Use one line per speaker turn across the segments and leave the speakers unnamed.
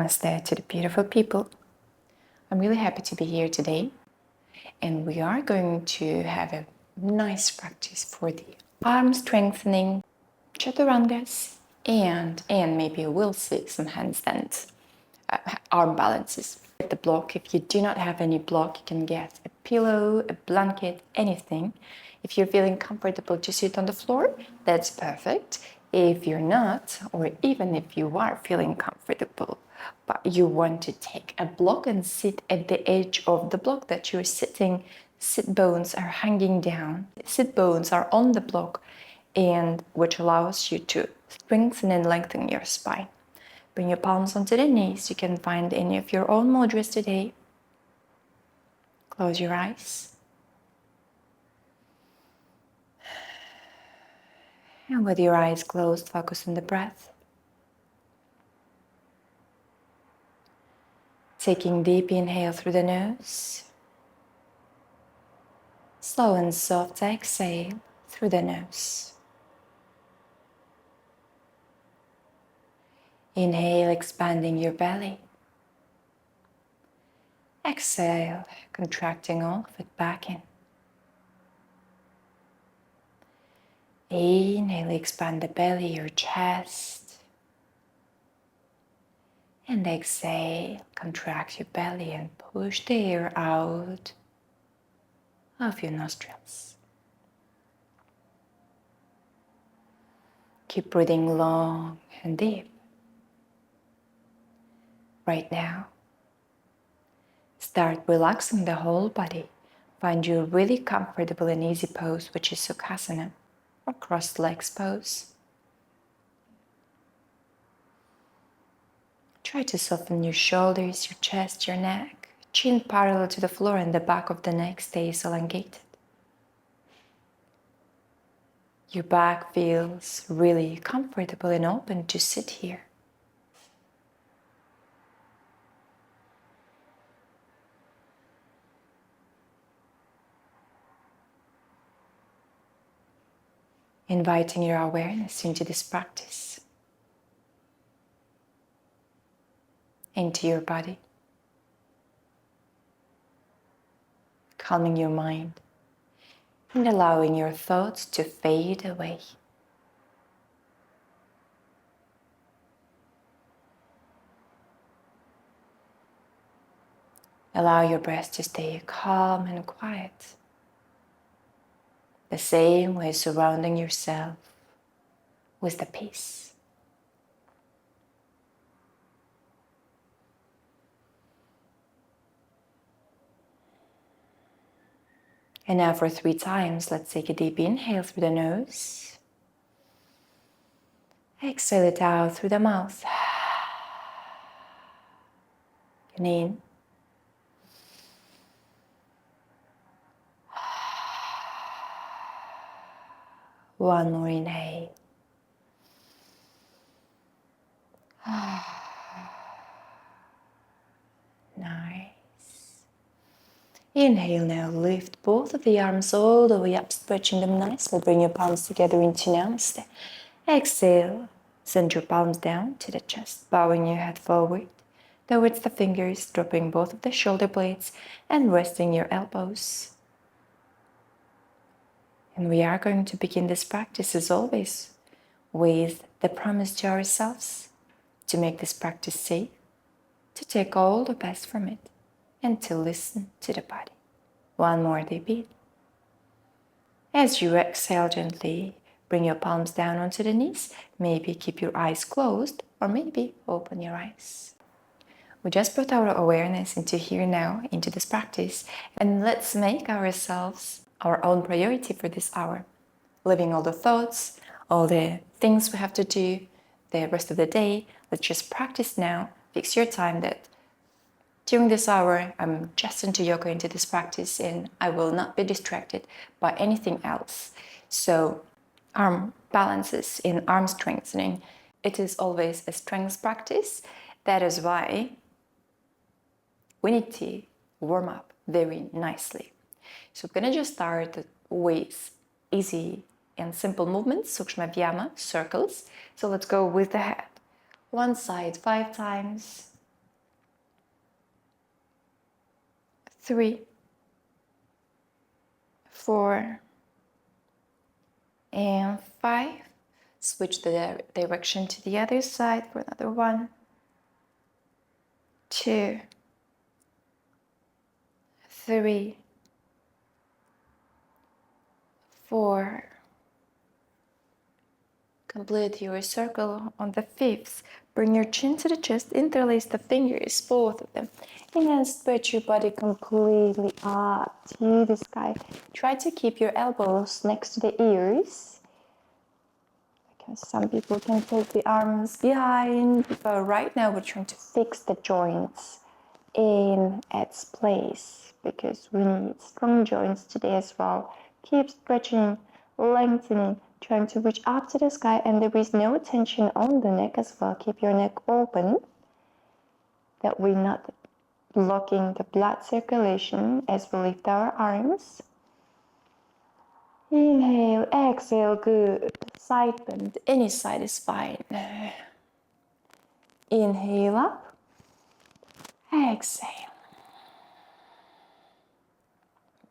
Namaste to the beautiful people. I'm really happy to be here today, and we are going to have a nice practice for the arm strengthening, Chaturangas, and maybe we'll see some handstands, arm balances. The block, if you do not have any block, you can get a pillow, a blanket, anything. If you're feeling comfortable to sit on the floor, that's perfect. If you're not, or even if you are feeling comfortable, but you want to take a block and sit at the edge of the block that you're sitting, sit bones are hanging down, sit bones are on the block, and which allows you to strengthen and lengthen your spine. Bring your palms onto the knees. You can find any of your own mudras today. Close your eyes. And with your eyes closed, focus on the breath. Taking deep inhale through the nose. Slow and soft exhale through the nose. Inhale, expanding your belly. Exhale, contracting all of it back in. Inhale, expand the belly, your chest. And exhale, contract your belly and push the air out of your nostrils. Keep breathing long and deep. Right now, start relaxing the whole body. Find your really comfortable and easy pose, which is Sukhasana, or crossed legs pose. Try to soften your shoulders, your chest, your neck. Chin parallel to the floor and the back of the neck stays elongated. Your back feels really comfortable and open to sit here. Inviting your awareness into this practice, into your body, calming your mind and allowing your thoughts to fade away. Allow your breath to stay calm and quiet, the same way surrounding yourself with the peace. And now for 3 times, let's take a deep inhale through the nose. Exhale it out through the mouth. And in. One more inhale. Nice. Inhale now, lift both of the arms all the way up, stretching them nicely. Bring your palms together into Namaste. Exhale, send your palms down to the chest, bowing your head forward towards the fingers, dropping both of the shoulder blades and resting your elbows. And we are going to begin this practice as always with the promise to ourselves to make this practice safe, to take all the best from it, and to listen to the body. One more deep breath. As you exhale gently, bring your palms down onto the knees. Maybe keep your eyes closed, or maybe open your eyes. We just brought our awareness into here now, into this practice, and let's make ourselves our own priority for this hour. Leaving all the thoughts, all the things we have to do, the rest of the day. Let's just practice now. Fix your time that during this hour, I'm just into yoga, into this practice, and I will not be distracted by anything else. So arm balances in arm strengthening, it is always a strength practice. That is why we need to warm up very nicely. So we're gonna just start with easy and simple movements, Sukshma Vyama, circles. So let's go with the head. One side 5 times, 3, 4, and 5. Switch the direction to the other side for another 1, 2, 3, 4. Complete your circle on the 5th. Bring your chin to the chest, interlace the fingers, both of them, and then stretch your body completely up to the sky. Try to keep your elbows next to the ears, because some people can take the arms behind, but right now we're trying to fix the joints in its place, because we need strong joints today as well. Keep stretching, lengthening, trying to reach up to the sky, and there is no tension on the neck as well. Keep your neck open, that we're not blocking the blood circulation as we lift our arms. Inhale, exhale, good. Side bend, any side is fine. Inhale up, exhale.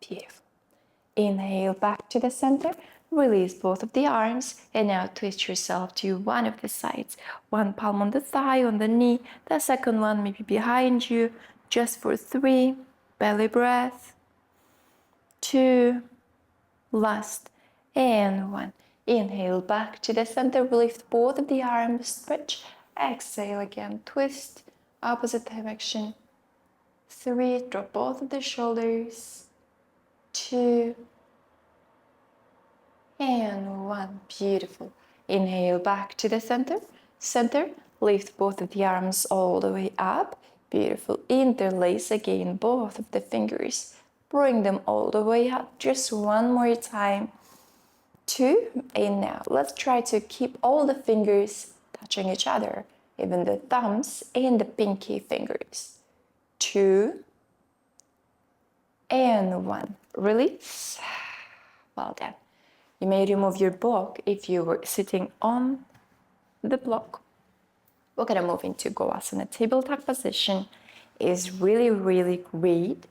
Beautiful. Inhale back to the center, release both of the arms, and now twist yourself to one of the sides. One palm on the thigh, on the knee, the second one maybe behind you, just for 3, belly breath, 2, last, and 1. Inhale back to the center, lift both of the arms, stretch, exhale again, twist, opposite direction, 3, drop both of the shoulders, 2, and 1. Beautiful. Inhale back to the center, lift both of the arms all the way up. Beautiful. Interlace again both of the fingers, bring them all the way up. Just one more time. 2, and now let's try to keep all the fingers touching each other, even the thumbs and the pinky fingers. 2, and 1. Release. Well done. You may remove your block if you were sitting on the block. We're gonna move into Goasana. Table tuck position is really, really great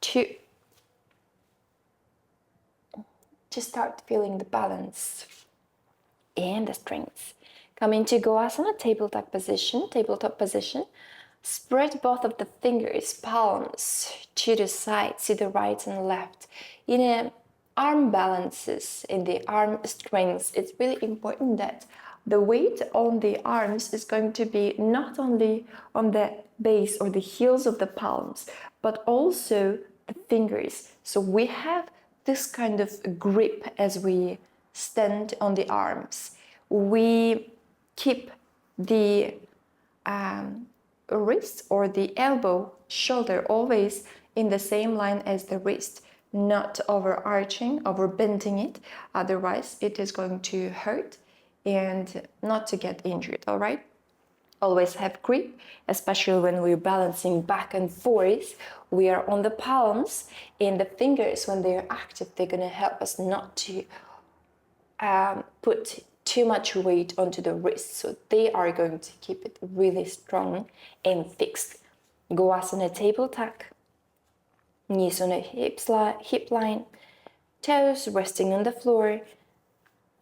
to start feeling the balance and the strength. Come into Goasana, tabletop position. Spread both of the fingers, palms to the sides, to the right and left. In a arm balances, in the arm strengths, it's really important that the weight on the arms is going to be not only on the base or the heels of the palms, but also the fingers. So we have this kind of grip as we stand on the arms. We keep the wrist or the elbow, shoulder always in the same line as the wrist, not overarching, over bending it. Otherwise, it is going to hurt and not to get injured, all right? Always have grip, especially when we're balancing back and forth. We are on the palms, and the fingers, when they're active, they're gonna help us not to put too much weight onto the wrist, so they are going to keep it really strong and fixed. Goasana table tuck, knees on a hip line, toes resting on the floor.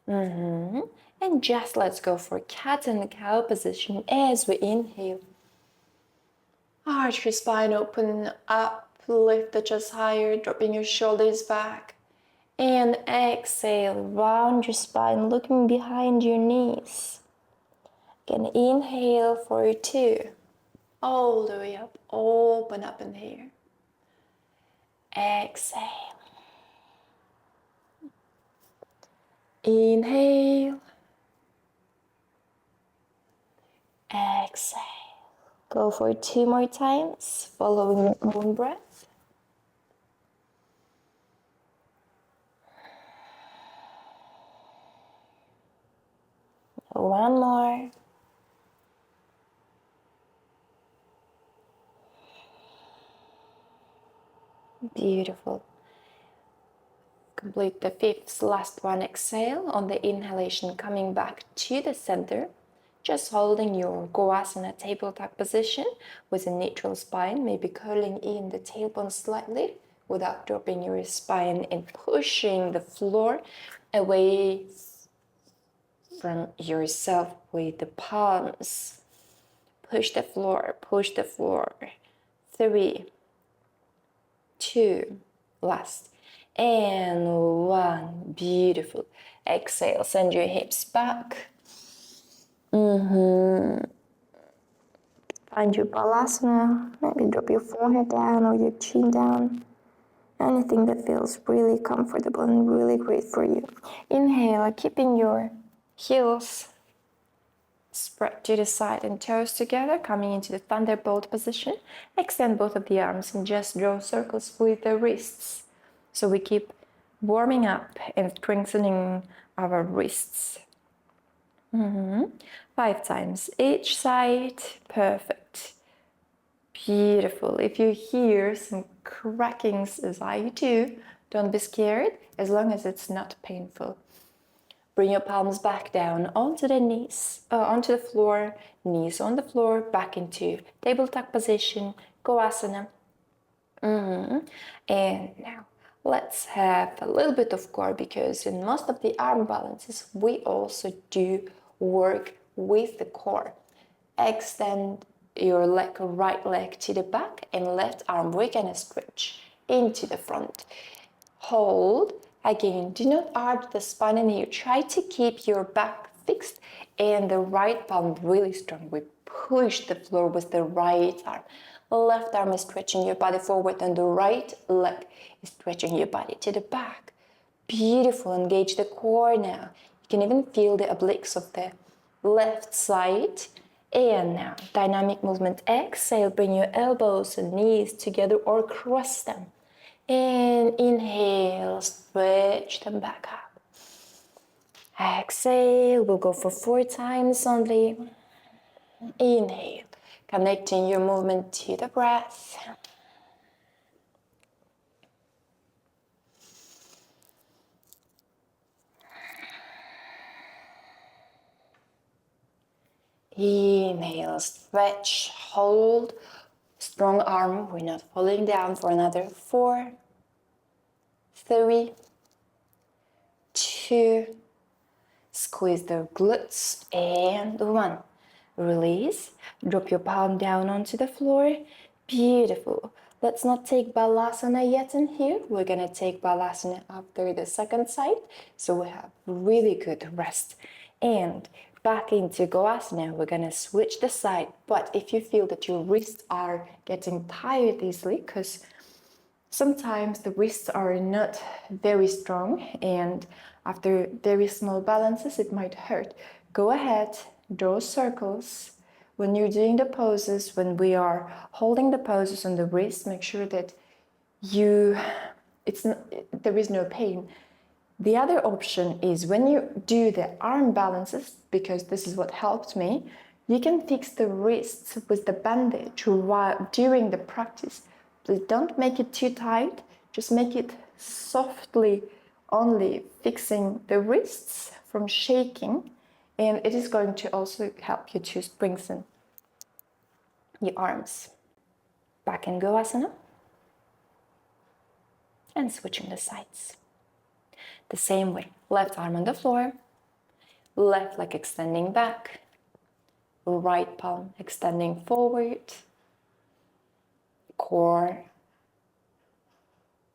And just let's go for cat and cow position as we inhale. Arch your spine, open up, lift the chest higher, dropping your shoulders back. And exhale, round your spine, looking behind your knees. Again, inhale for 2. All the way up, open up in here. Exhale. Inhale. Exhale. Go for 2 more times, following your own breath. One more. Beautiful. Complete the 5th, last one. Exhale on the inhalation, coming back to the center. just holding your Goasana tabletop position with a neutral spine, maybe curling in the tailbone slightly without dropping your spine and pushing the floor away from yourself with the palms. Push the floor, push the floor. 3, 2, last. And 1, beautiful. Exhale, send your hips back. Find your balasana. Maybe drop your forehead down or your chin down. Anything that feels really comfortable and really great for you. Inhale, keeping your heels spread to the side and toes together, coming into the thunderbolt position. Extend both of the arms and just draw circles with the wrists. So we keep warming up and strengthening our wrists. 5 times each side. Perfect. Beautiful. If you hear some crackings as I do, don't be scared, as long as it's not painful. Bring your palms back down onto the knees, onto the floor, knees on the floor, back into tabletop position, Goasana. And now let's have a little bit of core, because in most of the arm balances, we also do work with the core. Extend your right leg to the back and left arm, we're gonna stretch into the front. Hold. Again, do not arch the spine in here. Try to keep your back fixed and the right palm really strong. We push the floor with the right arm. Left arm is stretching your body forward and the right leg is stretching your body to the back. Beautiful. Engage the core now. You can even feel the obliques of the left side. And now, dynamic movement. Exhale, bring your elbows and knees together or cross them. And inhale, stretch them back up. Exhale, we'll go for 4 times only. Inhale, connecting your movement to the breath. Inhale, stretch, hold, strong arm, we're not falling down for another 4, 3, 2, squeeze the glutes, and 1. Release, drop your palm down onto the floor. Beautiful. Let's not take Balasana yet in here. We're gonna take Balasana after the second side, so we have really good rest. And back into Goasana, we're gonna switch the side. But if you feel that your wrists are getting tired easily, because sometimes the wrists are not very strong and after very small balances it might hurt, go ahead, draw circles. When you're doing the poses, when we are holding the poses on the wrist, make sure that there is no pain. The other option is when you do the arm balances, because this is what helped me, you can fix the wrists with the bandage during the practice. Please don't make it too tight, just make it softly, only fixing the wrists from shaking, and it is going to also help you to strengthen your arms. Back in Goasana and switching the sides. The same way, left arm on the floor, left leg extending back, right palm extending forward, core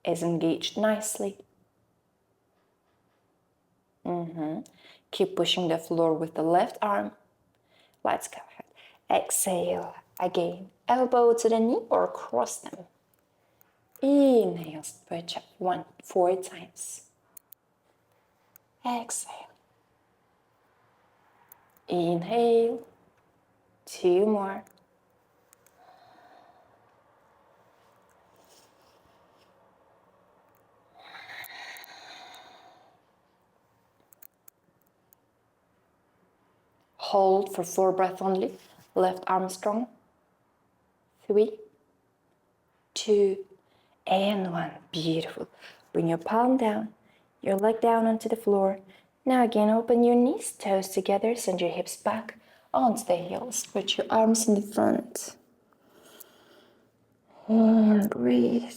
is engaged nicely. Keep pushing the floor with the left arm. Let's go ahead. Exhale again, elbow to the knee or cross them. Inhale, stretch up 4 times. Exhale. Inhale, 2 more. Hold for 4 breaths only. Left arm strong. 3, 2, and 1. Beautiful. Bring your palm down, your leg down onto the floor. Now again, open your knees, toes together, send your hips back. onto the heels. Put your arms in the front. And breathe.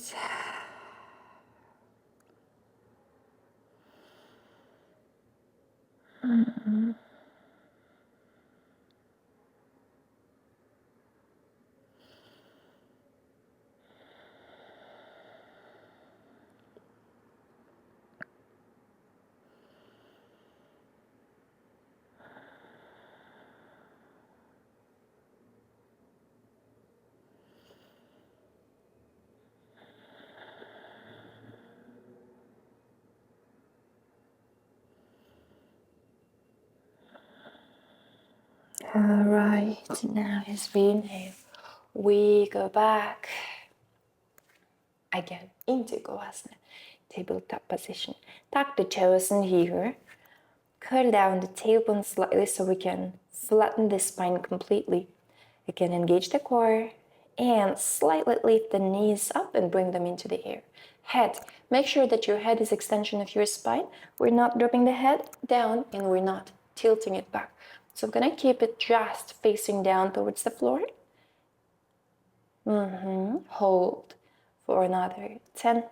Alright, now as we inhale, we go back again into Govasana, tabletop position. Tuck the toes in here, curl down the tailbone slightly so we can flatten the spine completely. Again, engage the core and slightly lift the knees up and bring them into the air. Head, make sure that your head is extension of your spine. We're not dropping the head down and we're not tilting it back. So I'm gonna keep it just facing down towards the floor. Hold for another 10,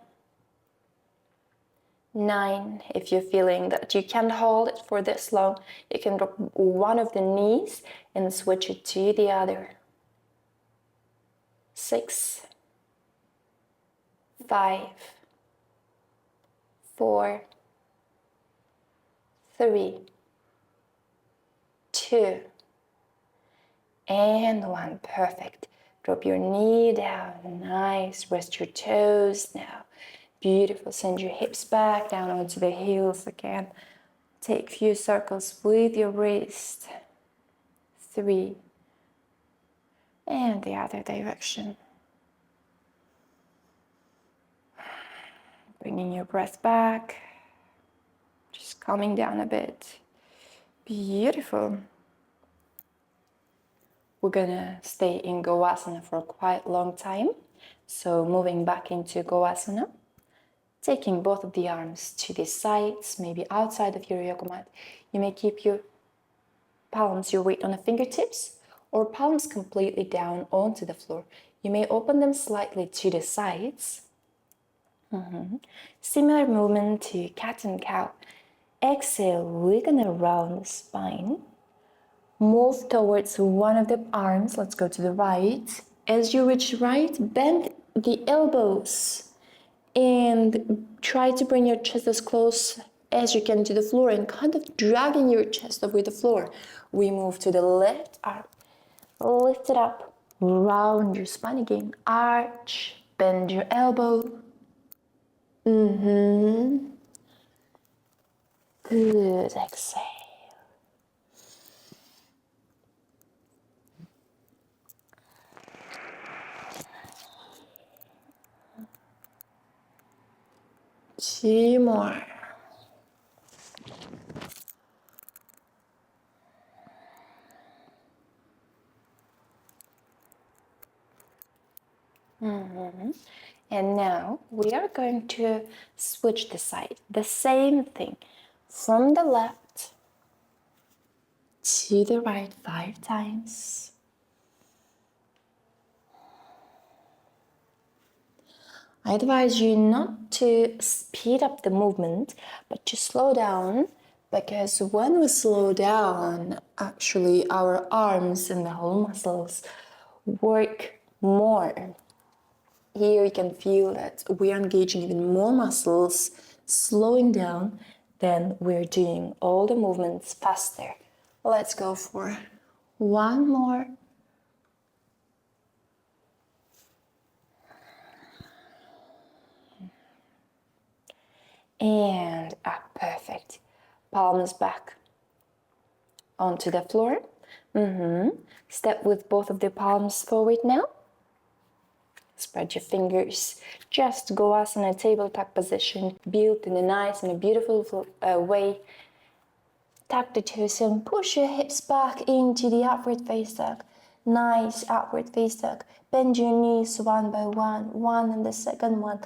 9. If you're feeling that you can't hold it for this long, you can drop one of the knees and switch it to the other. 6, 5, 4, 3, 2, and 1. Perfect. Drop your knee down. Nice. Rest your toes now. Beautiful. Send your hips back down onto the heels again. Take a few circles with your wrist. 3. And the other direction. Bringing your breath back. Just calming down a bit. Beautiful. We're gonna stay in Govasana for quite a long time. So moving back into Govasana, taking both of the arms to the sides, maybe outside of your yoga mat. You may keep your palms, your weight on the fingertips, or palms completely down onto the floor. You may open them slightly to the sides. Similar movement to cat and cow. Exhale, we're gonna round the spine. Move towards one of the arms. Let's go to the right. As you reach right, bend the elbows and try to bring your chest as close as you can to the floor and kind of dragging your chest over the floor. We move to the left arm. Lift it up. Round your spine again. Arch. Bend your elbow. Good. Exhale. Two more. And now we are going to switch the side. The same thing. From the left to the right 5 times. I advise you not to speed up the movement, but to slow down, because when we slow down, actually our arms and the whole muscles work more. Here you can feel that we are engaging even more muscles, slowing down, then we're doing all the movements faster. Let's go for one more. And up, perfect. Palms back onto the floor. Step with both of the palms forward now. Spread your fingers. Just go as in a tabletop position, built in a nice and a beautiful way. Tuck the toes in, push your hips back into the upward face dog. Nice upward face dog. Bend your knees one by one and the second one.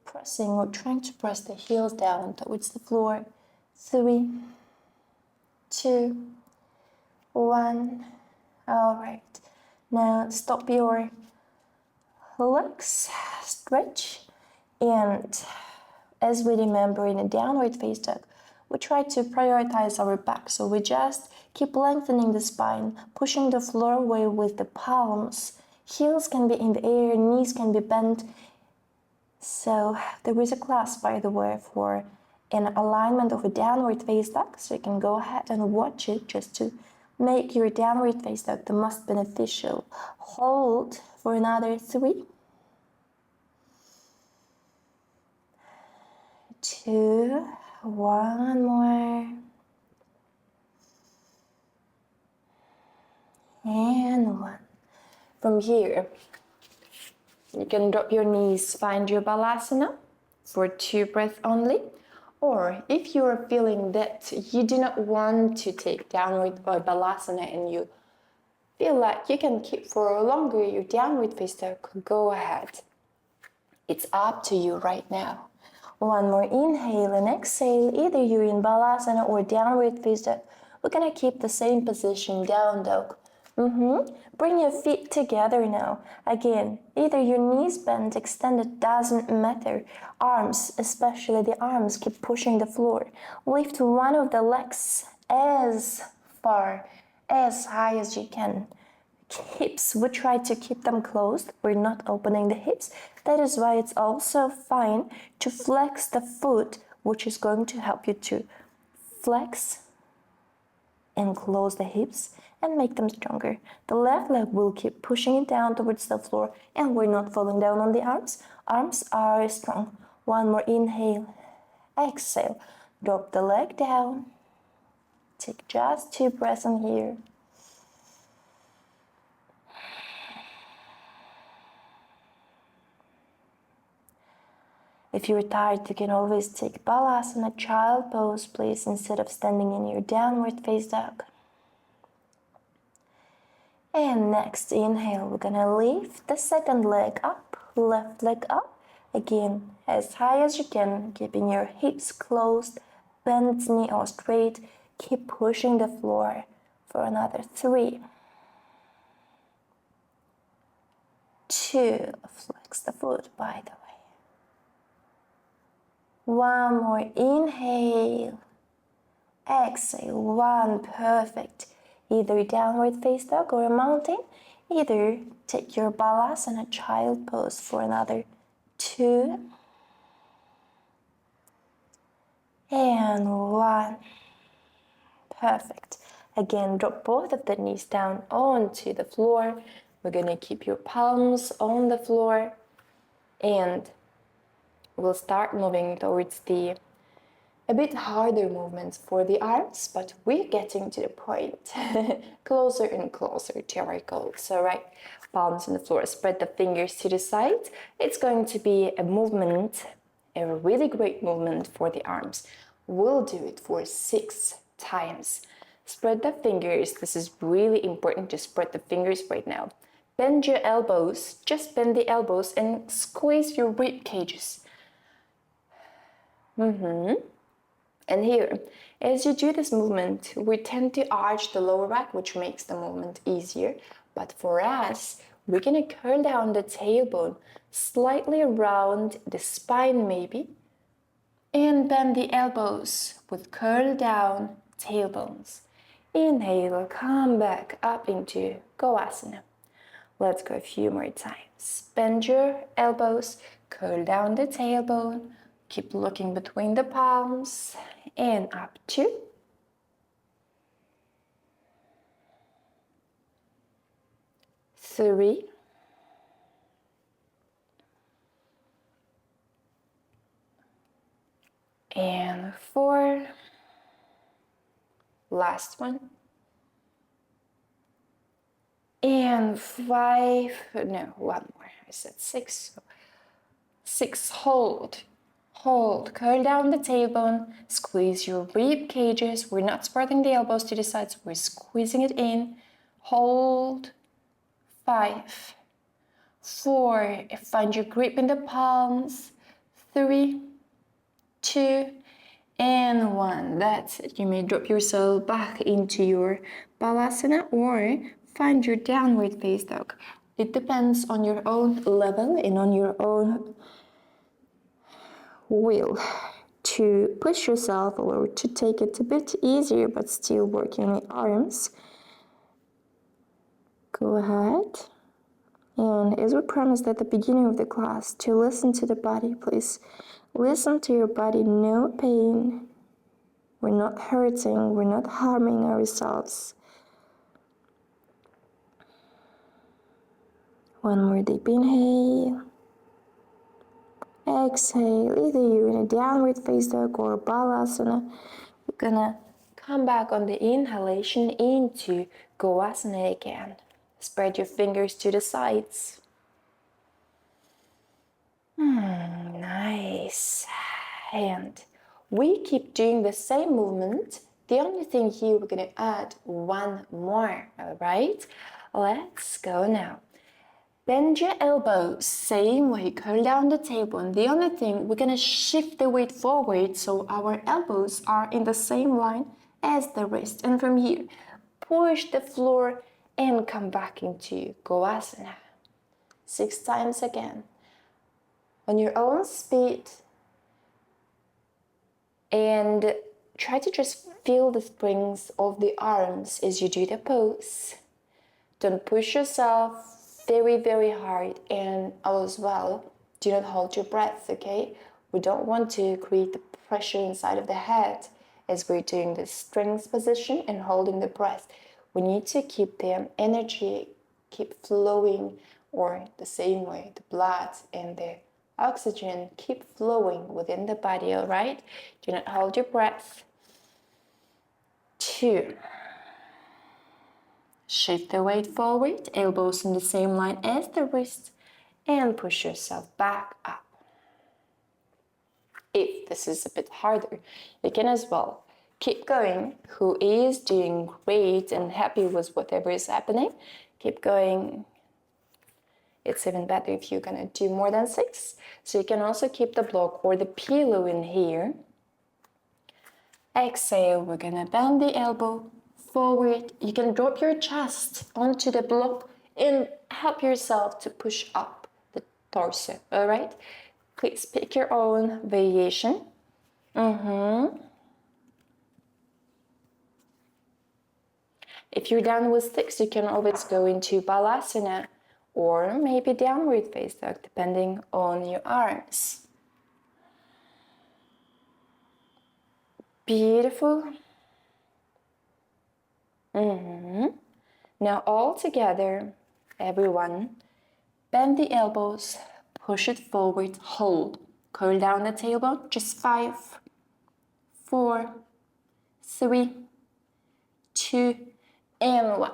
Pressing or trying to press the heels down towards the floor. 3, 2, 1.
All right. Now stop your legs, stretch, and as we remember in a downward face dog, we try to prioritize our back. So we just keep lengthening the spine, pushing the floor away with the palms. Heels can be in the air, knees can be bent. So there is a class, by the way, for an alignment of a downward face dog. So you can go ahead and watch it just to make your downward face dog the most beneficial. Hold for another 3, 2, 1 more, and 1. From here, you can drop your knees, find your balasana for 2 breaths only. Or if you are feeling that you do not want to take downward or balasana and you feel like you can keep for longer your downward face dog, go ahead. It's up to you right now. 1 more inhale and exhale. Either you're in balasana or downward face dog. We're gonna keep the same position, down dog. Bring your feet together now. Again, either your knees bent, extended, doesn't matter. Arms, especially the arms, keep pushing the floor. Lift one of the legs as far, as high as you can. Hips, we try to keep them closed. We're not opening the hips. That is why it's also fine to flex the foot, which is going to help you to flex and close the hips and make them stronger. The left leg will keep pushing it down towards the floor and we're not falling down on the arms. Arms are strong. 1 more inhale, exhale. Drop the leg down. Take just 2 breaths in here. If you're tired, you can always take balasana, child pose, please, instead of standing in your downward face dog. And next inhale, we're gonna lift the second leg up, left leg up. Again, as high as you can, keeping your hips closed, bent knee or straight. Keep pushing the floor for another 3, 2, flex the foot, by the way. 1 more inhale, exhale, 1, perfect. Either downward face dog or a mountain. Either take your balasana, child pose for another 2, and 1, perfect. Again, drop both of the knees down onto the floor. We're gonna keep your palms on the floor and we'll start moving towards the a bit harder movements for the arms, but we're getting to the point. Closer and closer to our goal. So right, palms on the floor, spread the fingers to the side. It's going to be a movement, a really great movement for the arms. We'll do it for 6 times. Spread the fingers. This is really important to spread the fingers right now. Bend your elbows, just bend the elbows and squeeze your rib cages. And here, as you do this movement, we tend to arch the lower back, which makes the movement easier. But for us, we're gonna curl down the tailbone, slightly around the spine maybe, and bend the elbows with curl down tailbones. Inhale, come back up into Goasana. Let's go a few more times. Bend your elbows, curl down the tailbone, keep looking between the palms, and up 2. 3. And 4. Last one. And 5. No, 1 more. I said 6. 6. Hold. Hold, curl down the tailbone, squeeze your rib cages. We're not spreading the elbows to the sides, we're squeezing it in. Hold. 5, 4, find your grip in the palms. 3, 2, and 1. That's it. You may drop yourself back into your balasana or find your downward face dog. It depends on your own level and on your own will to push yourself or to take it a bit easier but still working on the arms. Go ahead. And as we promised at the beginning of the class, to listen to the body, please listen to your body, no pain. We're not hurting, we're not harming ourselves. One more deep inhale. Exhale, either you're in a downward face dog or balasana. We're gonna come back on the inhalation into Goasana again. Spread your fingers to the sides. Nice. And we keep doing the same movement. The only thing here, we're gonna add one more, all right? Let's go now. Bend your elbows, same way, curl down the table. And the only thing, we're gonna shift the weight forward so our elbows are in the same line as the wrist. And from here, push the floor and come back into Goasana. 6 times again. On your own speed. And try to just feel the springs of the arms as you do the pose. Don't push yourself very, very hard, and as well, do not hold your breath, okay? We don't want to create the pressure inside of the head as we're doing the strength position and holding the breath. We need to keep the energy, keep flowing, or the same way, the blood and the oxygen keep flowing within the body, all right? Do not hold your breath. 2. Shift the weight forward, elbows in the same line as the wrist, and push yourself back up. If this is a bit harder, you can as well keep going. Who is doing great and happy with whatever is happening, keep going. It's even better if you're gonna do more than 6. So you can also keep the block or the pillow in here. Exhale, we're gonna bend the elbow forward. You can drop your chest onto the block and help yourself to push up the torso, all right? Please pick your own variation. If you're down with 6, you can always go into Balasana or maybe downward face dog, depending on your arms. Beautiful. Now all together, everyone, bend the elbows, push it forward, hold. Curl down the tailbone, just 5, 4, 3, 2, and 1.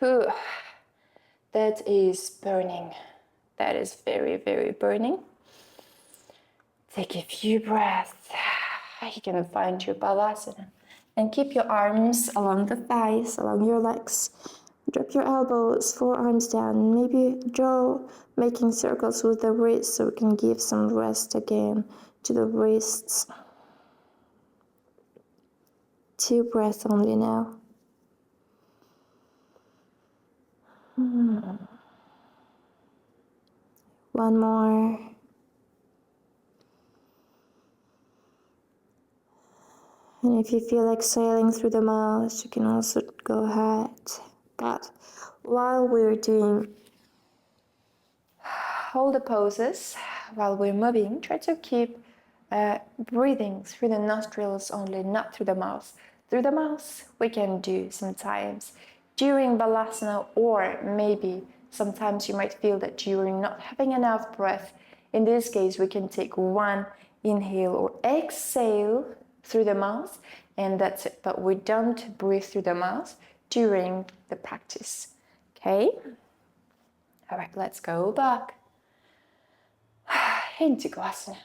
Whew. That is burning. That is very, very burning. Take a few breaths. You can find your Balasana. And keep your arms along the thighs, along your legs. Drop your elbows, forearms down. Maybe draw, making circles with the wrists so we can give some rest again to the wrists. 2 breaths only now. One more. And if you feel like exhaling through the mouth, you can also go ahead. But while we're doing all the poses, while we're moving, try to keep breathing through the nostrils only, not through the mouth. Through the mouth, we can do sometimes during Balasana, or maybe sometimes you might feel that you're not having enough breath. In this case, we can take 1 inhale or exhale through the mouth, and that's it. But we don't breathe through the mouth during the practice, okay? All right, let's go back into Goasana.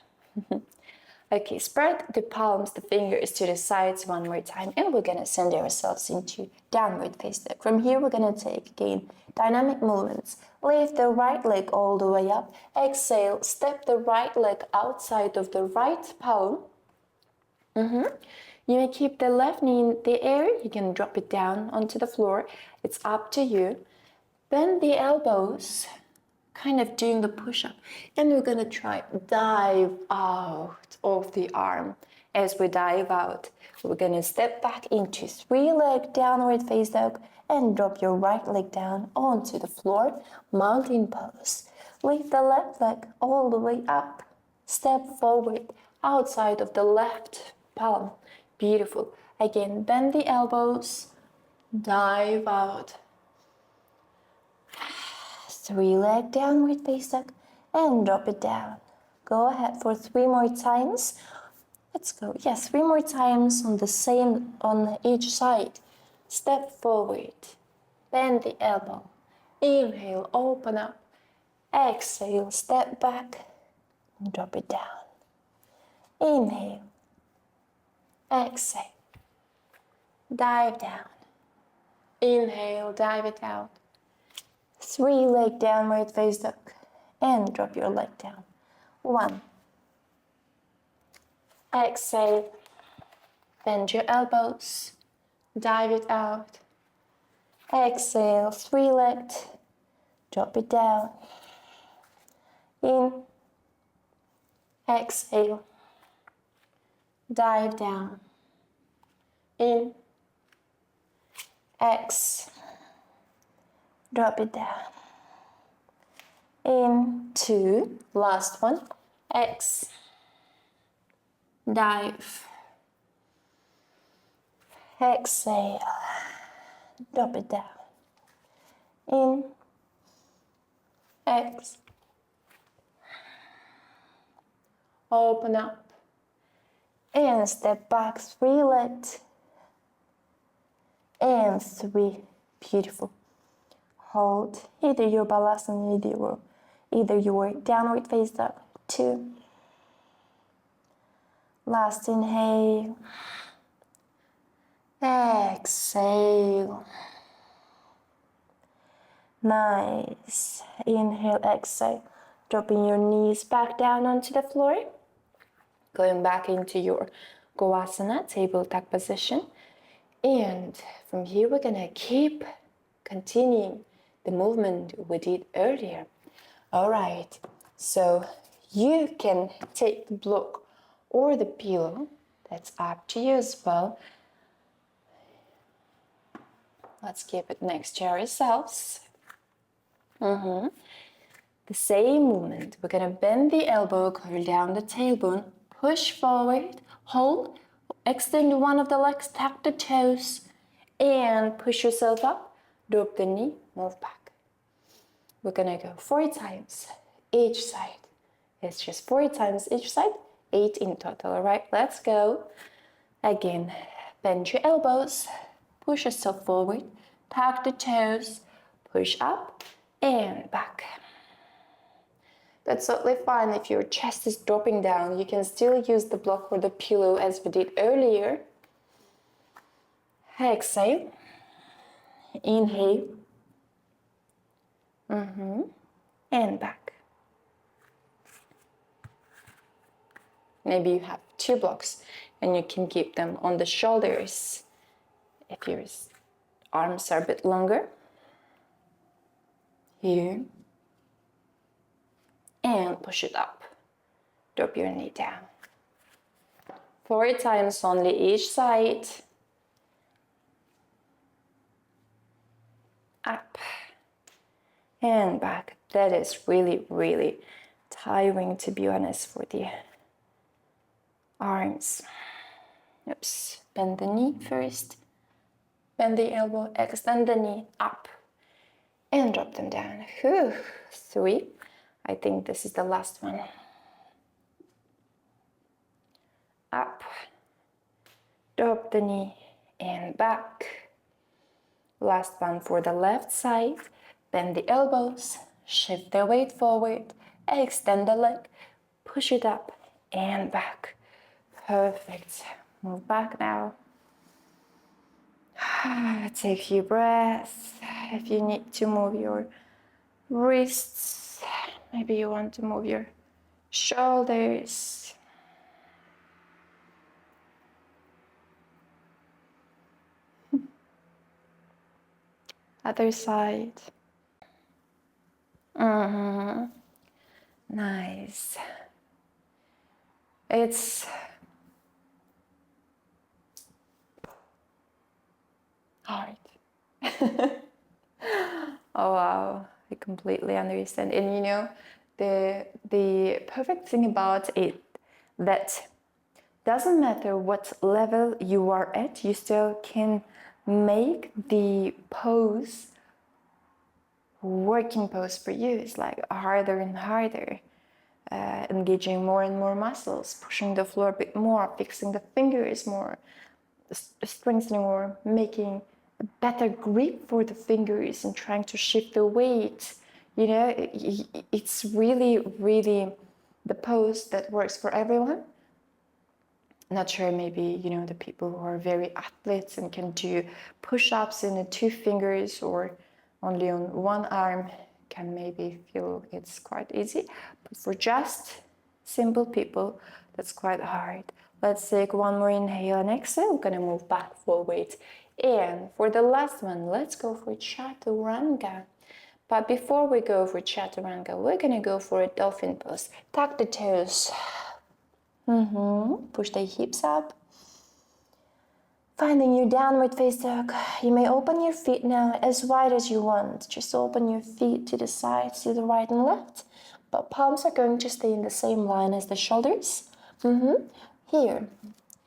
Okay, spread the palms, the fingers to the sides one more time, and we're gonna send ourselves into downward face dog. From here, we're gonna take, again, dynamic movements. Lift the right leg all the way up. Exhale, step the right leg outside of the right palm. You may keep the left knee in the air. You can drop it down onto the floor. It's up to you. Bend the elbows, kind of doing the push-up. And we're gonna try dive out of the arm. As we dive out, we're gonna step back into 3-leg downward face dog and drop your right leg down onto the floor, mountain pose. Lift the left leg all the way up. Step forward outside of the left palm. Beautiful. Again, bend the elbows, dive out. 3-leg downward face dog and drop it down. Go ahead for 3 more times. Let's go. Yes, 3 more times on each side. Step forward. Bend the elbow. Inhale, open up. Exhale, step back. Drop it down. Inhale. Exhale. Dive down. Inhale, dive it out. 3-leg downward face dog and drop your leg down. 1. Exhale. Bend your elbows. Dive it out. Exhale, 3-legged. Drop it down. In. Exhale. Dive down. In. X. Drop it down. In. 2. Last one. X. Dive. Exhale. Drop it down. In. X. Open up. And step back, 3-legged. And 3. Beautiful. Hold either your balasana, either your downward face dog. 2. Last inhale. Exhale. Nice. Inhale, exhale. Dropping your knees back down onto the floor. Going back into your Govasana, table tuck position. And from here, we're gonna keep continuing the movement we did earlier. All right, so you can take the block or the pillow. That's up to you as well. Let's keep it next to ourselves. The same movement. We're gonna bend the elbow, curl down the tailbone, push forward, hold, extend one of the legs, tuck the toes, and push yourself up, drop the knee, move back. We're gonna go 4 times each side. It's just 4 times each side, 8 in total, all right? Let's go. Again, bend your elbows, push yourself forward, tuck the toes, push up and back. That's totally fine if your chest is dropping down. You can still use the block or the pillow as we did earlier. Exhale. Inhale. And back. Maybe you have 2 blocks and you can keep them on the shoulders if your arms are a bit longer. Here. And push it up. Drop your knee down. 4 times only each side. Up and back. That is really, really tiring, to be honest, for the arms. Oops. Bend the knee first. Bend the elbow, extend the knee up and drop them down. 3. I think this is the last one. Up, drop the knee and back. Last one for the left side. Bend the elbows, shift the weight forward, extend the leg, push it up and back. Perfect. Move back now. Take a few breaths. If you need to move your wrists, maybe you want to move your shoulders. Other side.
Nice. It's hard. Oh wow, I completely understand. And you know, the perfect thing about it that doesn't matter what level you are at, you still can make the pose working pose for you. It's like harder and harder, engaging more and more muscles, pushing the floor a bit more, fixing the fingers more, strengthening or making a better grip for the fingers and trying to shift the weight. You know, it's really, really the pose that works for everyone. Not sure, maybe, you know, the people who are very athletes and can do push-ups in 2 fingers or only on 1 arm can maybe feel it's quite easy. But for just simple people, that's quite hard. Let's take one more inhale and exhale. We're gonna move back forward. And for the last one, let's go for Chaturanga. But before we go for Chaturanga, we're gonna go for a dolphin pose. Tuck the toes. Push the hips up. Finding your downward face dog. You may open your feet now as wide as you want. Just open your feet to the sides, to the right and left. But palms are going to stay in the same line as the shoulders. Here.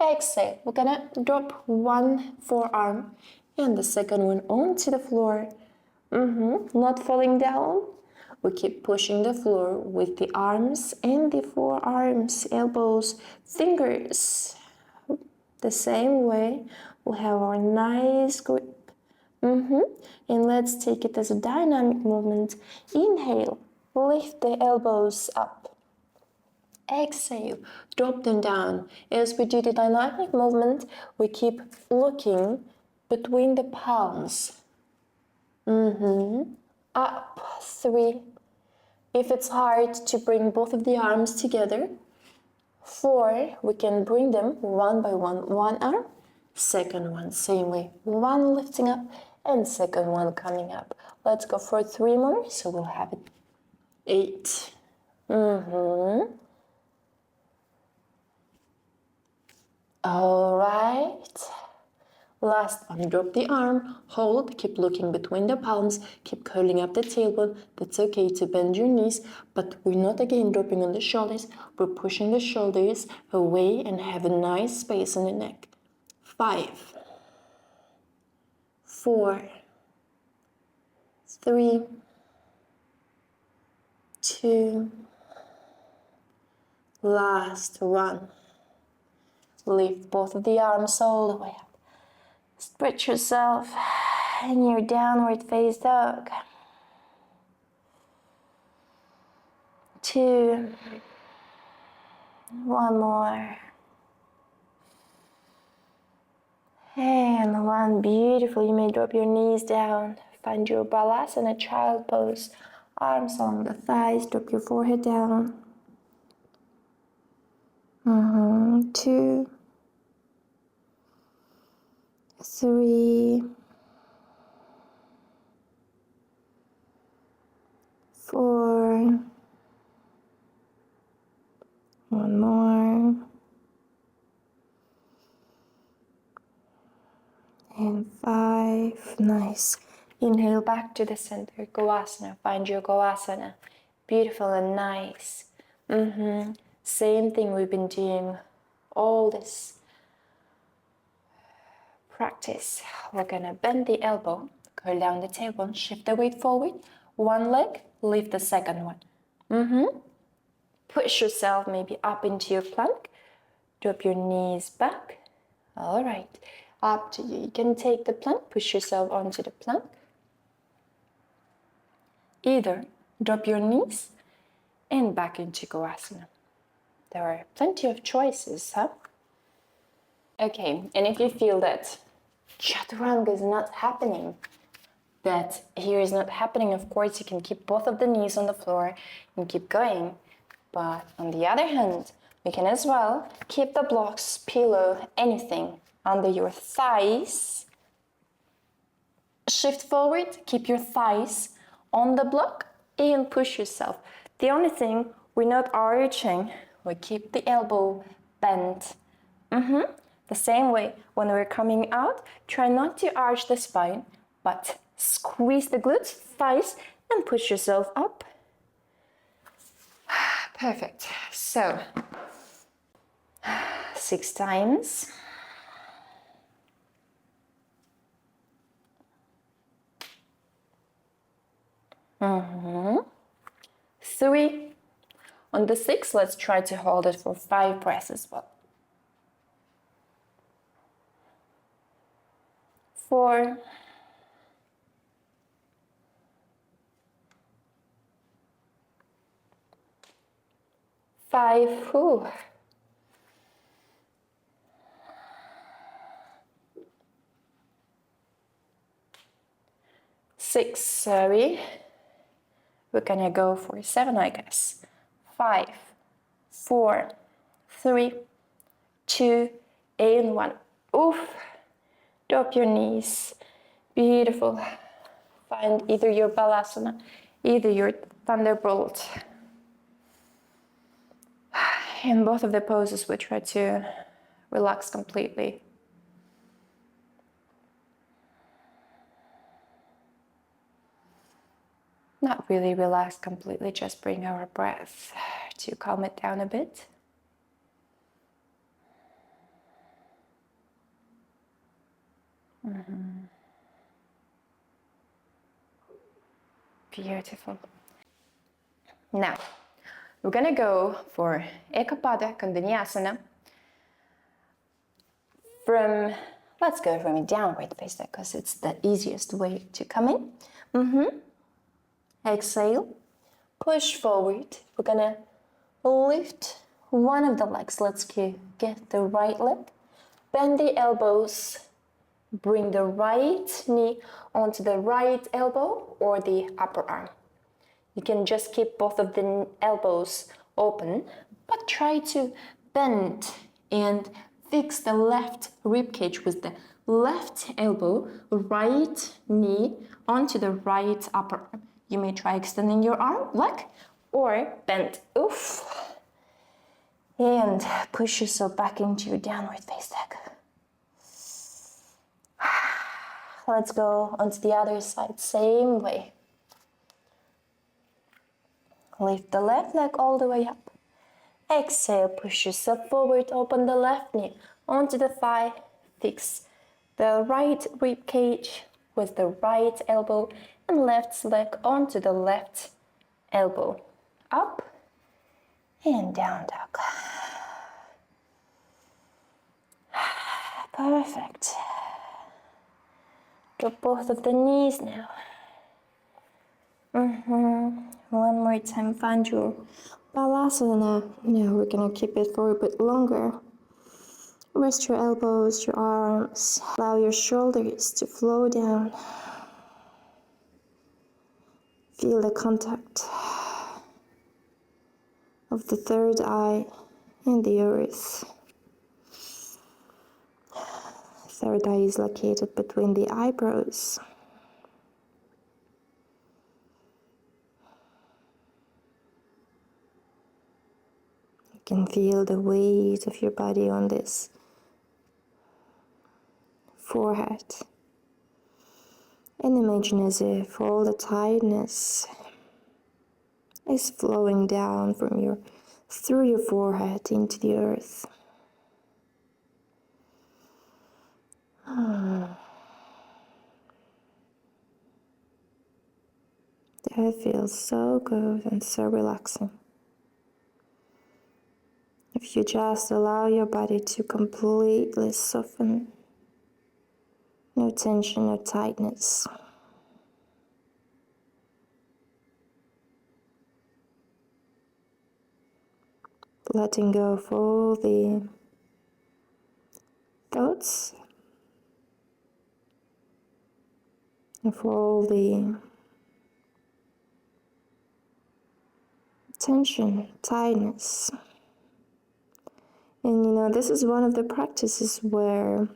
Exhale. We're gonna drop one forearm and the second one onto the floor. Not falling down. We keep pushing the floor with the arms and the forearms, elbows, fingers. The same way, we'll have our nice grip. And let's take it as a dynamic movement. Inhale, lift the elbows up. Exhale, drop them down. As we do the dynamic movement, we keep looking between the palms. Up, 3. If it's hard to bring both of the arms together, 4, we can bring them one by one. One arm, second one, same way. One lifting up and second one coming up. Let's go for 3 more, so we'll have it 8. All right. Last one, drop the arm, hold, keep looking between the palms, keep curling up the tailbone. That's okay to bend your knees, but we're not again dropping on the shoulders. We're pushing the shoulders away and have a nice space in the neck. 5, 4, 3, 2, last one. Lift both of the arms all the way up. Stretch yourself in your downward face dog. 2, 1 more. And 1, beautiful. You may drop your knees down. Find your balasana, child pose. Arms along the thighs, drop your forehead down. 2, 3, 4, 1 more, and 5. Nice. Inhale back to the center, Goasana. Find your Goasana. Beautiful and nice. Same thing we've been doing all this practice. We're gonna bend the elbow, curl down the tailbone, shift the weight forward. One leg, lift the second one. Push yourself maybe up into your plank. Drop your knees back. All right, up to you. You can take the plank, push yourself onto the plank. Either drop your knees and back into Goasana. There are plenty of choices, huh? Okay, and if you feel that Chaturanga is not happening, that here is not happening, of course, you can keep both of the knees on the floor and keep going. But on the other hand, we can as well keep the blocks, pillow, anything under your thighs. Shift forward, keep your thighs on the block and push yourself. The only thing,
We're not arching. We keep the elbow bent. The same way, when we're coming out, try not to arch the spine, but squeeze the glutes, thighs, and push yourself up. Perfect. So, 6 times. Three. On the 6, let's try to hold it for 5 breaths as well. 4. 5. Whew. 6. Sorry. We're gonna go for 7, I guess. 5, 4, 3, 2, and 1. Oof. Drop your knees. Beautiful. Find either your balasana, either your thunderbolt. In both of the poses, we try to relax completely. Not really relax completely, just bring our breath to calm it down a bit. Beautiful. Now, we're gonna go for Ekapada Kundalini let's go from a downward face because it's the easiest way to come in. Exhale, push forward. We're gonna lift one of the legs. Let's get the right leg. Bend the elbows. Bring the right knee onto the right elbow or the upper arm. You can just keep both of the elbows open, but try to bend and fix the left rib cage with the left elbow, right knee onto the right upper arm. You may try extending your leg or bend. Oof. And push yourself back into your downward face dog. Let's go onto the other side, same way. Lift the left leg all the way up. Exhale, push yourself forward, open the left knee onto the thigh. Fix the right rib cage with the right elbow and left leg onto the left elbow. Up and down dog. Perfect. Drop both of the knees now. One more time, find your balasana. Now we're gonna keep it for a bit longer. Rest your elbows, your arms. Allow your shoulders to flow down. Feel the contact of the third eye and the earth. Third eye is located between the eyebrows. You can feel the weight of your body on this forehead. And imagine as if all the tiredness is flowing down through your forehead into the earth. That feels so good and so relaxing. If you just allow your body to completely soften, no tension, no tightness. Letting go of all the thoughts, of all the tension, tightness. And this is one of the practices where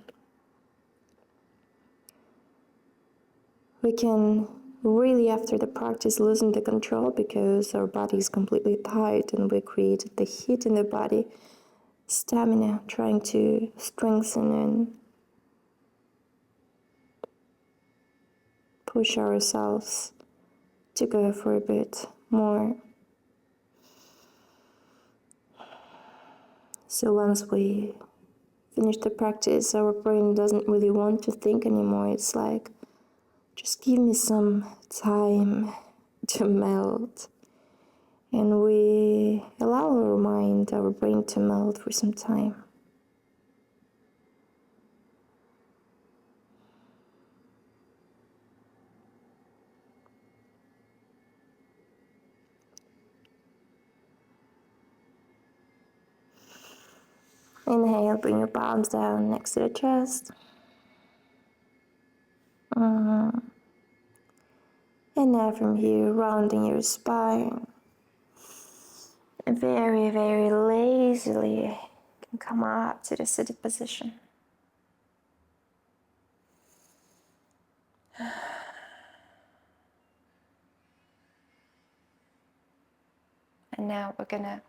we can really after the practice losing the control because our body is completely tight and we created the heat in the body, stamina, trying to strengthen and push ourselves to go for a bit more. So once we finish the practice, our brain doesn't really want to think anymore. It's like, just give me some time to melt. And we allow our mind, our brain to melt for some time. Inhale, bring your palms down next to the chest. And now from here, rounding your spine. Very, very lazily you can come up to the seated position. And now we're gonna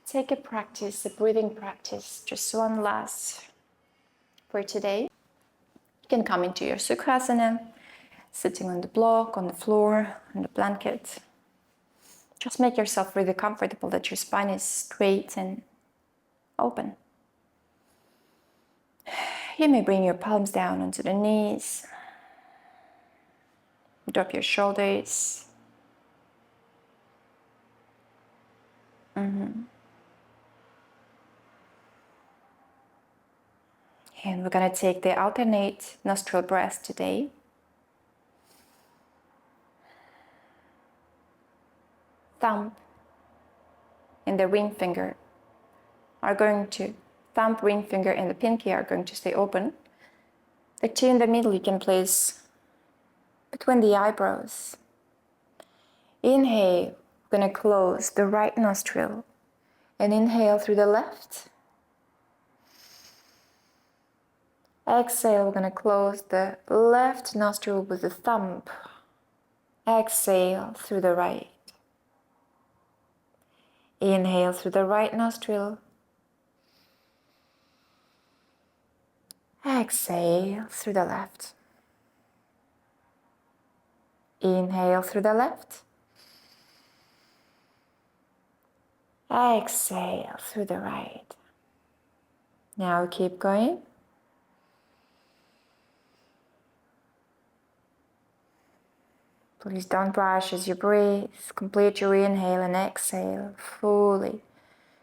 take a practice, a breathing practice, just one last for today. You can come into your Sukhasana, sitting on the block, on the floor, on the blanket. Just make yourself really comfortable that your spine is straight and open. You may bring your palms down onto the knees. Drop your shoulders. And we're going to take the alternate nostril breath today. Thumb and the ring finger are going to, thumb, ring finger, and the pinky are going to stay open. The two in the middle you can place between the eyebrows. Inhale, we're going to close the right nostril and inhale through the left. Exhale, we're going to close the left nostril with the thumb. Exhale through the right. Inhale through the right nostril. Exhale through the left. Inhale through the left. Exhale through the right. Now keep going. Please don't rush as you breathe. Complete your inhale and exhale fully.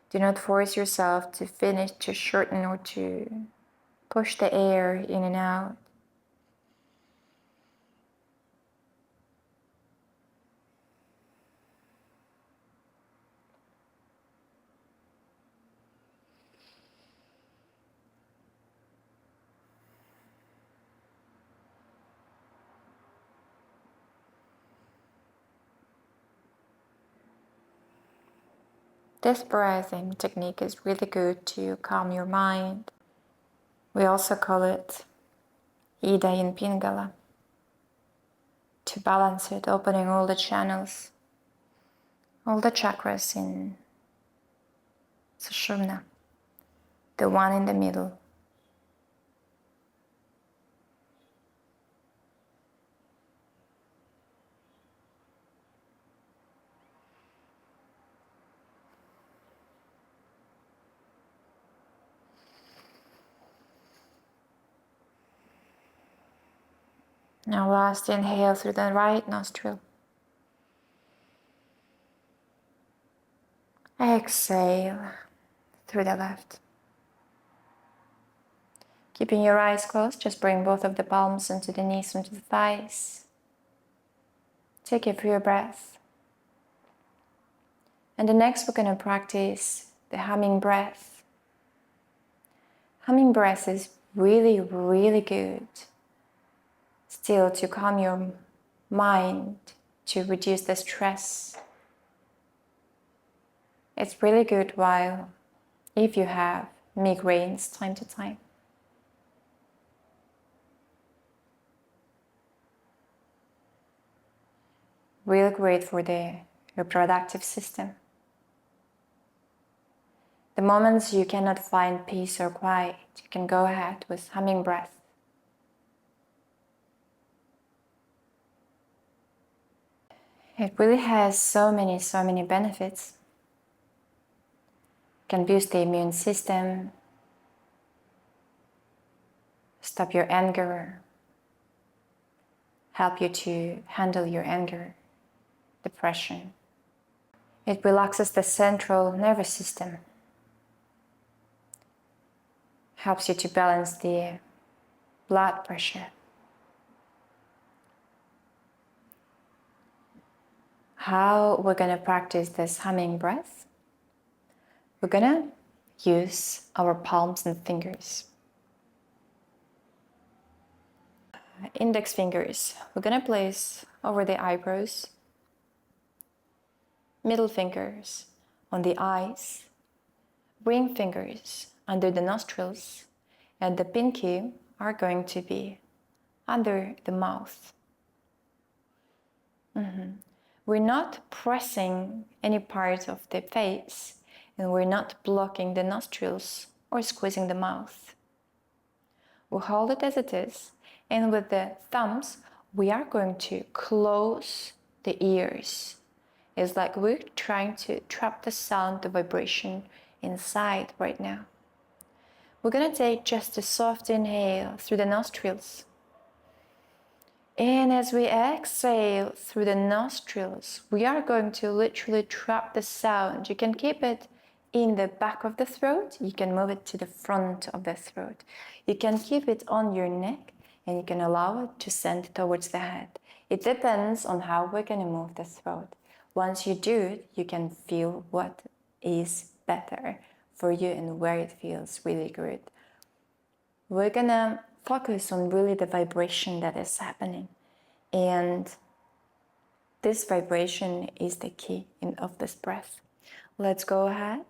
Do not force yourself to finish, to shorten, or to push the air in and out. This breathing technique is really good to calm your mind. We also call it Ida in Pingala. To balance it, opening all the channels, all the chakras in Sushumna, the one in the middle. Now last inhale through the right nostril. Exhale through the left. Keeping your eyes closed, just bring both of the palms onto the knees, onto the thighs. Take a few breaths. And the next we're going to practice the humming breath. Humming breath is really, really good. Still to calm your mind, to reduce the stress. It's really good while, if you have migraines time to time.
Really great for the reproductive system. The moments you cannot find peace or quiet, you can go ahead with humming breath. It really has so many benefits. It can boost the immune system, stop your anger, help you to handle your anger, depression. It relaxes the central nervous system, helps you to balance the blood pressure. How we're gonna practice this humming breath? We're gonna use our palms and fingers. Index fingers, we're gonna place over the eyebrows, middle fingers on the eyes, ring fingers under the nostrils, and the pinky are going to be under the mouth. We're not pressing any part of the face, and we're not blocking the nostrils or squeezing the mouth. We hold it as it is, and with the thumbs, we are going to close the ears. It's like we're trying to trap the sound, the vibration inside right now. We're gonna take just a soft inhale through the nostrils. And as we exhale through the nostrils, we are going to literally trap the sound. You can keep it in the back of the throat, you can move it to the front of the throat. You can keep it on your neck, and you can allow it to send towards the head. It depends on how we're going to move the throat. Once you do it, you can feel what is better for you and where it feels really good. We're going to focus on really the vibration that is happening. And this vibration is the key of this breath. Let's go ahead,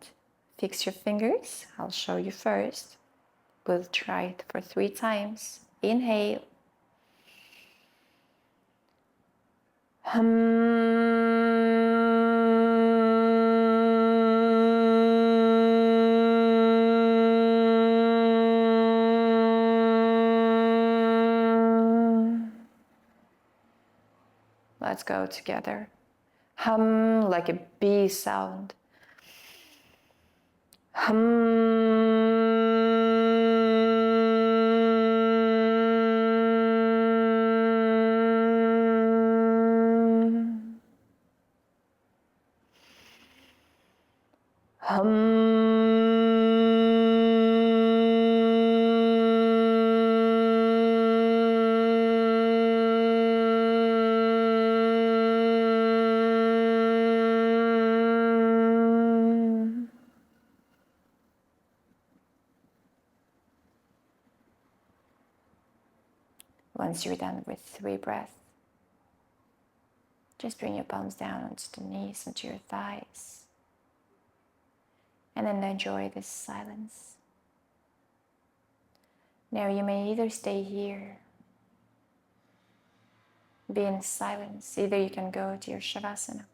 fix your fingers. I'll show you first. We'll try it for 3 times. Inhale. Let's go together. Hum like a bee sound. Once you're done with 3 breaths, just bring your palms down onto the knees, onto your thighs, and then enjoy this silence. Now you may either stay here, be in silence, either you can go to your Shavasana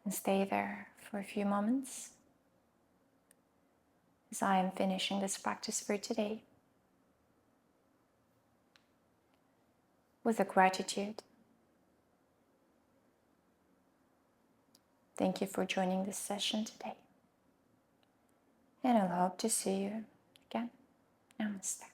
and stay there for a few moments as I am finishing this practice for today with a gratitude. Thank you for joining this session today, and I hope to see you again. Namaste.